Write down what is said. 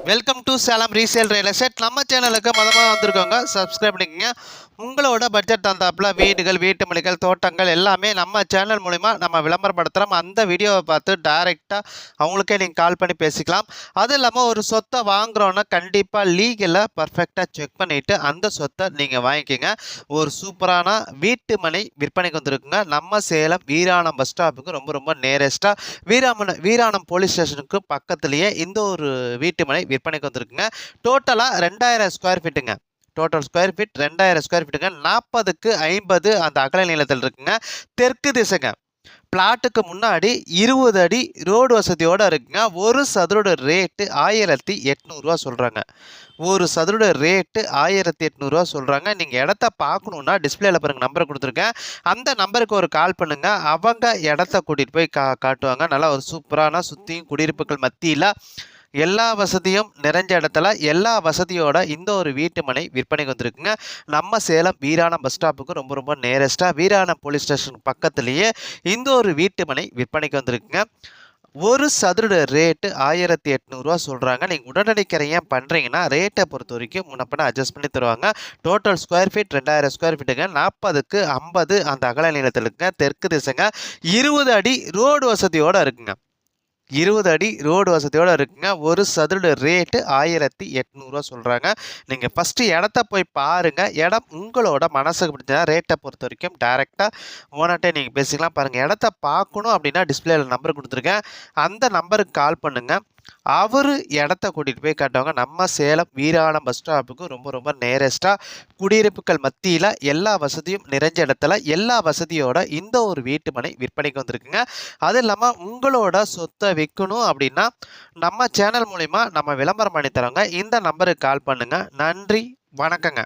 Welcome to Salem resale real estate. நம்ம சேனலுக்கு மொதமாக வந்திருக்கோங்க, subscribe பண்ணிக்கோங்க. உங்களோட பட்ஜெட் தந்தாப்புல வீடுகள், வீட்டு மளிகள், தோட்டங்கள் எல்லாமே நம்ம சேனல் மூலிமா நம்ம விளம்பரப்படுத்துகிறோம். அந்த வீடியோவை பார்த்து டைரெக்டாக அவங்களுக்கே நீங்கள் கால் பண்ணி பேசிக்கலாம். அது இல்லாமல் ஒரு சொத்தை வாங்குகிறோன்னா கண்டிப்பாக லீகலாக பர்ஃபெக்டாக செக் பண்ணிவிட்டு அந்த சொத்தை நீங்கள் வாங்கிக்கோங்க. ஒரு சூப்பரான வீட்டு மனை விற்பனைக்கு வந்திருக்குங்க. நம்ம சேலம் வீராணம் பஸ் ஸ்டாப்புக்கு ரொம்ப ரொம்ப நேரஸ்ட்டாக வீராணம் போலீஸ் ஸ்டேஷனுக்கு பக்கத்துலேயே இந்த ஒரு வீட்டு மனை விற்பனைக்கு வந்திருக்குங்க. டோட்டலாக 2000 ஸ்கொயர் ஃபீட்டுங்க. டோட்டல் ஸ்கொயர் ஃபீட் 2000 ஸ்கொயர் ஃபீட்டுங்க. 40க்கு 50 அந்த அகல நீளத்தில் இருக்குங்க. தெற்கு திசைங்க. பிளாட்டுக்கு முன்னாடி 20 அடி ரோடு வசதியோடு இருக்குங்க. ஒரு சதுரோட ரேட்டு 1800 சொல்கிறாங்க. ஒரு சதுரோட ரேட்டு 1800 சொல்கிறாங்க. நீங்கள் இடத்த பார்க்கணுன்னா டிஸ்பிளேல பாருங்கள், நம்பரை கொடுத்துருக்கேன். அந்த நம்பருக்கு ஒரு கால் பண்ணுங்கள். அவங்க இடத்த கூட்டிகிட்டு போய் காட்டுவாங்க. நல்லா ஒரு சூப்பரான சுற்றியும் குடியிருப்புகள் மத்தியில் எல்லா வசதியும் நிறைஞ்ச இடத்துல எல்லா வசதியோட இந்த ஒரு வீட்டு மனை விற்பனைக்கு வந்திருக்குங்க. நம்ம சேலம் வீராணம் பஸ் ஸ்டாப்புக்கு ரொம்ப ரொம்ப நேரஸ்ட்டாக வீராணம் போலீஸ் ஸ்டேஷன் பக்கத்துலேயே இந்த ஒரு வீட்டு மனை விற்பனைக்கு வந்திருக்குங்க. ஒரு சதுர ரேட்டு 1800 சொல்கிறாங்க. நீங்கள் உடனடி கிரையம் பண்ணுறீங்கன்னா ரேட்டை பொறுத்த வரைக்கும் முன்னப்பின அட்ஜஸ்ட் பண்ணி தருவாங்க. டோட்டல் ஸ்கொயர் ஃபீட் 2000 ஸ்கொயர் ஃபீட்டுங்க. 40க்கு 50 அந்த அகல நீளத்தில் இருக்குங்க. தெற்கு திசைங்க. 20 அடி ரோடு வசதியோடு இருக்குங்க. 20 அடி ரோடு வசதியோடு இருக்குங்க. ஒரு சதுர ரேட்டு 1800 சொல்கிறாங்க. நீங்கள் ஃபஸ்ட்டு இடத்த போய் பாருங்கள். இடம் உங்களோட மனசுக்கு பிடிச்சா ரேட்டை பொறுத்த வரைக்கும் டைரெக்டாக ஓனர்கிட்ட நீங்கள் பேசிக்கலாம். பாருங்கள், இடத்த பார்க்கணும் அப்படின்னா டிஸ்பிளேல நம்பர் கொடுத்துருக்கேன். அந்த நம்பருக்கு கால் பண்ணுங்கள். அவர் இடத்த கூட்டிகிட்டு போய் காட்டுவாங்க. நம்ம சேலம் வீராணம் பஸ் ஸ்டாப்புக்கு ரொம்ப ரொம்ப நேரஸ்ட்டாக குடியிருப்புகள் மத்தியில் எல்லா வசதியும் நிறைஞ்ச இடத்துல எல்லா வசதியோட இந்த ஒரு வீட்டு மனை விற்பனைக்கு வந்திருக்குங்க. அது இல்லாமல் உங்களோட சொத்தை விற்கணும் அப்படின்னா நம்ம சேனல் மூலிமா நம்ம விளம்பரம் பண்ணி தரோங்க. இந்த நம்பருக்கு கால் பண்ணுங்கள். நன்றி, வணக்கங்க.